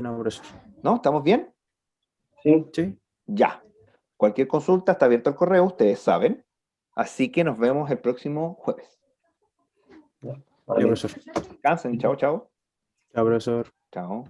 No, profesor. ¿No? ¿Estamos bien? Sí. Sí. Ya. Cualquier consulta está abierto el correo, ustedes saben. Así que nos vemos el próximo jueves. Ya. Ya, Vale. profesor. Descansen. Chao, chao. Chao, profesor. Chao.